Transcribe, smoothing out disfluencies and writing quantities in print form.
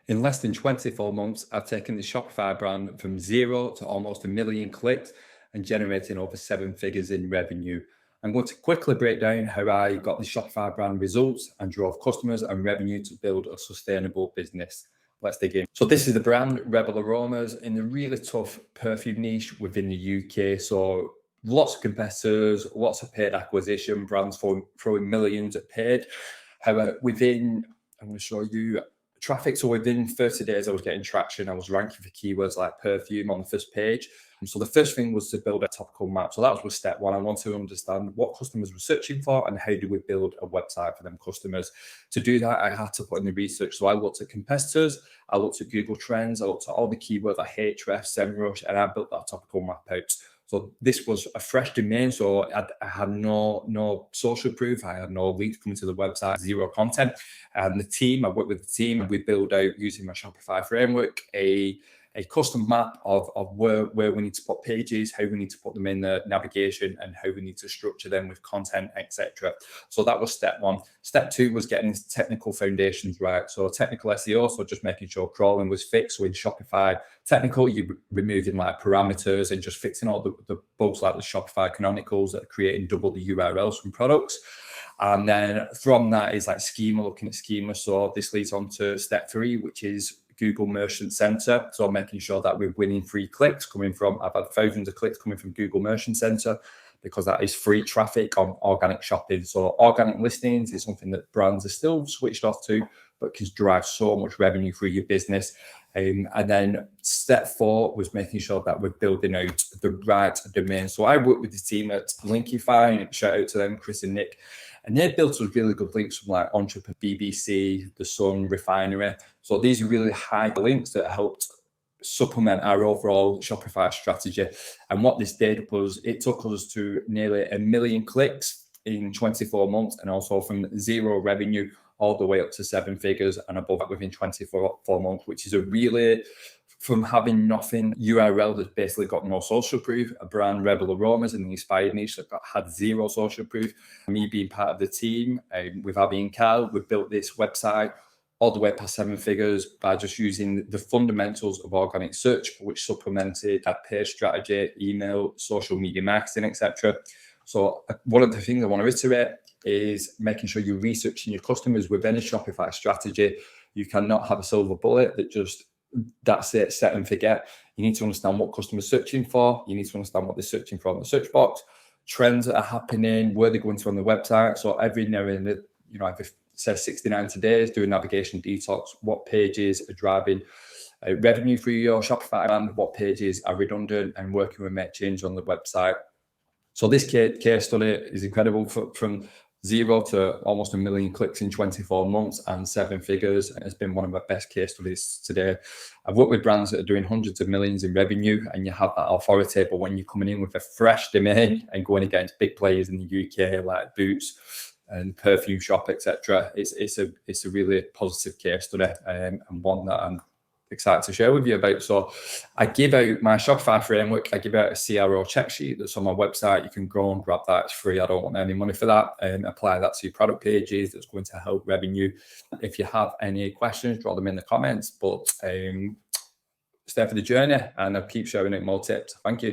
In less than 24 months, I've taken the Shopify brand from 0 to almost 1 million clicks and generating over 7 figures in revenue. I'm going to quickly break down how I got the Shopify brand results and drove customers and revenue to build a sustainable business. Let's dig in. So this is the brand Rebel Aromas in the really tough perfume niche within the UK. So lots of competitors, lots of paid acquisition, brands throwing millions at paid. However, I'm going to show you traffic. So within 30 days, I was getting traction. I was ranking for keywords like perfume on the first page. And so the first thing was to build a topical map. So that was step one. I want to understand what customers were searching for and how do we build a website for them customers. To do that, I had to put in the research. So I looked at competitors, I looked at Google Trends, I looked at all the keywords like Ahrefs, SEMrush, and I built that topical map out. So this was a fresh domain. So I had no social proof. I had no links coming to the website, zero content. And I worked with the team, and we built out using my Shopify framework, a custom map of where we need to put pages, how we need to put them in the navigation, and how we need to structure them with content, etc. So that was step one. Step two was getting technical foundations right. So technical SEO, so just making sure crawling was fixed. So in Shopify technical, you removing like parameters and just fixing all the bugs like the Shopify canonicals that are creating double the URLs from products. And then from that is like schema, looking at schema. So this leads on to step three, which is Google Merchant Center. So making sure that we're winning free clicks I've had thousands of clicks coming from Google Merchant Center, because that is free traffic on organic shopping. So organic listings is something that brands are still switched off to, but can drive so much revenue through your business. And then step four was making sure that we're building out the right domain. So I worked with the team at Linkify, and shout out to them, Chris and Nick. And they built some really good links from like Entrepreneur, BBC, The Sun, Refinery. So these are really high links that helped supplement our overall Shopify strategy. And what this did was it took us to nearly 1 million clicks in 24 months, and also from zero revenue all the way up to 7 figures and above within 24 months, which is a really, from having nothing URL that's basically got no social proof, a brand Rebel Aromas in the inspired niche that had zero social proof. Me being part of the team with Abby and Cal, we've built this website all the way past 7 figures by just using the fundamentals of organic search, which supplemented our page strategy, email, social media marketing, etc. So one of the things I want to iterate is making sure you're researching your customers within a Shopify strategy. You cannot have a silver bullet that just, that's it, set and forget. You need to understand what customers are searching for. You need to understand what they're searching for in the search box, trends that are happening, where they're going to on the website. So every now and then, if it says 69 days, do a navigation detox, what pages are driving revenue through your Shopify brand, what pages are redundant, and working with make change on the website. So this case study is incredible. From 0 to almost 1 million clicks in 24 months and 7 figures. And it's been one of my best case studies today. I've worked with brands that are doing hundreds of millions in revenue, and you have that authority. But when you're coming in with a fresh domain and going against big players in the UK like Boots and Perfume Shop, etc., it's a really positive case study, and one that I'm excited to share with you about. So I give out my Shopify framework. I give out a CRO check sheet that's on my website. You can go and grab that. It's free. I don't want any money for that. And apply that to your product pages. That's going to help revenue. If you have any questions, draw them in the comments. But stay for the journey, and I'll keep showing it more tips. Thank you.